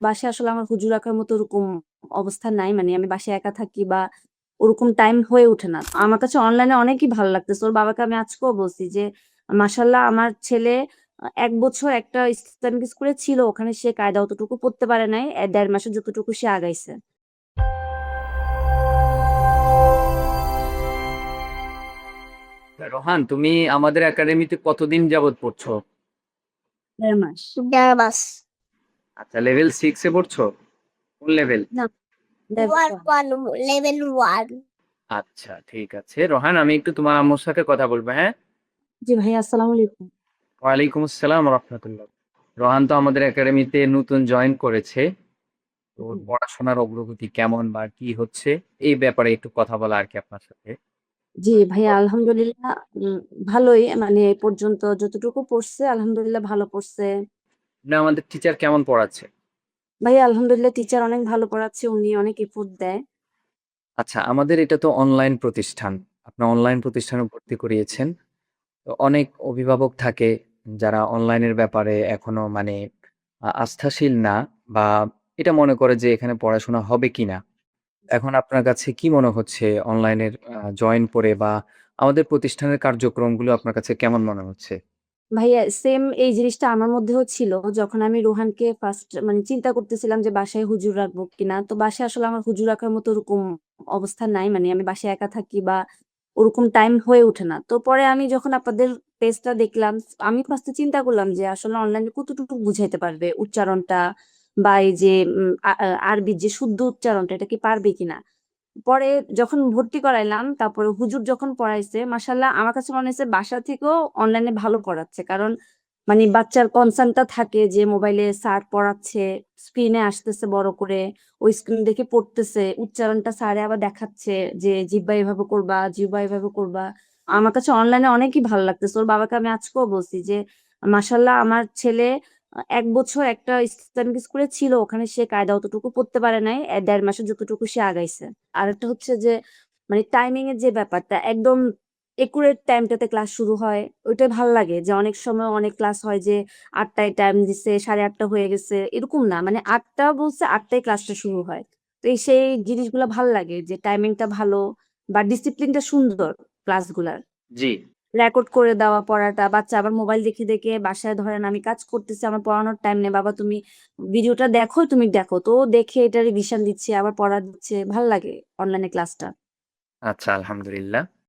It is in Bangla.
বাসায় আসলে আমার হুজুর রাখার মতো ওরকম অবস্থা নাই। মানে আমি বাসায় একা থাকি বা ওরকম টাইম হয়ে ওঠে না। আমার কাছে অনলাইনে অনেকই ভালো লাগতেছে। ওর বাবাকে আমি আজকেও বলছি যে, "মাশাআল্লাহ আমার ছেলে ১ বছর একটা ইসলামিক স্কুলে ছিল। ওখানে সে কায়দা অতটুকু পড়তে পারে নাই। ১.৫ মাসে যতটুকু সে আগাইছে।" রোহান, তুমি আমাদের একাডেমিতে কতদিন যাবত পড়ছো? ১.৫ মাস। 1.5 মাস। আচ্ছা, লেভেল 6 এ পড়ছো? কোন লেভেল? না, লেভেল 1। 1 আচ্ছা, ঠিক আছে। রোহান, আমি একটু তোমার আম্মুর সাথে কথা বলবো, হ্যাঁ? জি ভাইয়া, আসসালামু আলাইকুম। ওয়ালাইকুম আসসালাম রাহমাতুল্লাহ। রোহান তো আমাদের একাডেমিতে নতুন জয়েন করেছে। তো ওর পড়াশোনার অগ্রগতি কেমন বা কি হচ্ছে এই ব্যাপারে একটু কথা বলা আর কি আপনার সাথে। জি ভাইয়া, আলহামদুলিল্লাহ ভালোই। মানে এই পর্যন্ত যতটুকু পড়ছে আলহামদুলিল্লাহ ভালো পড়ছে। না, আমাদের টিচার কেমন পড়াচ্ছে? ভাইয়া আলহামদুলিল্লাহ টিচার অনেক ভালো পড়াচ্ছে। উনি অনেক এফোর্ট দেয়। আচ্ছা, আমাদের এটা তো অনলাইন প্রতিষ্ঠান। আপনার অনলাইন প্রতিষ্ঠানে ভর্তি করিয়েছেন। তো অনেক অভিভাবক থাকে যারা অনলাইনের ব্যাপারে এখনো মানে আস্থাশীল না, বা এটা মনে করে যে এখানে পড়াশোনা হবে কিনা। এখন আপনার কাছে কি মনে হচ্ছে অনলাইনের জয়েন করে, বা আমাদের প্রতিষ্ঠানের কার্যক্রমগুলো আপনার কাছে কেমন মনে হচ্ছে? ভাইয়া সেম এই জিনিসটা আমার মধ্যেও ছিল। যখন আমি রোহানকে ফার্স্ট মানে চিন্তা করতেছিলাম যে বাসায় হুজুর রাখবো কিনা। তো বাসায় আসলে আমার হুজুর রাখার মতো ওরকম অবস্থা নাই। মানে আমি বাসায় একা থাকি বা ওরকম টাইম হয়ে ওঠে না। তো পরে আমি যখন আপনাদের পেজটা দেখলাম, আমি ফার্স্টে চিন্তা করলাম যে আসলে অনলাইনে কতটুকু বুঝাইতে পারবে উচ্চারণটা বা এই যে আরবির যে শুদ্ধ উচ্চারণটা এটা কি পারবে কিনা। পরে যখন ভর্তি করাইলাম, তারপরে হুজুর যখন পড়াইছে, মাশাআল্লাহ আমার কাছে মনে হয়েছে বাসা থেকেও অনলাইনে ভালো পড়াচ্ছে। কারণ মানে বাচ্চার কনসার্নটা থাকে যে মোবাইলে স্যার পড়াচ্ছে, স্ক্রিনে আসতেছে বড় করে, ওই স্ক্রিন দেখে পড়তেছে, উচ্চারণটা স্যারে আবার দেখাচ্ছে যে জিহ্বা এভাবে করবা, জিহ্বা এভাবে করবা। আমার কাছে অনলাইনে অনেকই ভালো লাগতেছে। ওর বাবাকে আমি আজকেও বলছি যে, "মাশাআল্লাহ আমার ছেলে ১ বছর একটা ইসলামিক স্কুলে ছিল। ওখানে সে কায়দা অতটুকু পড়তে পারে নাই। ১.৫ মাসে যতটুকু সে আগাইছে।" আরেকটা হচ্ছে যে মানে টাইমিং এর যে ব্যাপারটা একদম একুরেট টাইমটাতে ক্লাস শুরু হয়। ওইটাই ভাল লাগে যে অনেক সময় অনেক ক্লাস হয় যে ৮টায় টাইম দিছে, ৮:৩০ হয়ে গেছে। এরকম না। মানে ৮টা বলছে ৮টায় ক্লাসটা শুরু হয়। তো সেই জিনিসগুলা ভাল লাগে যে টাইমিংটা ভালো বা ডিসিপ্লিনটা সুন্দর ক্লাসগুলার। জি। রেকর্ড করে দেওয়া পড়াটা, বাচ্চা আবার মোবাইল দেখে দেখে বাসায় ধরেন আমি কাজ করতেছি, আমার পড়ানোর টাইম নেই। বাবা তুমি ভিডিওটা দেখো, তুমি দেখো। তো ও দেখে এটা রিভিশন দিচ্ছে, আবার পড়া দিচ্ছে। ভাল লাগে অনলাইনে ক্লাসটা। আচ্ছা, আলহামদুলিল্লাহ।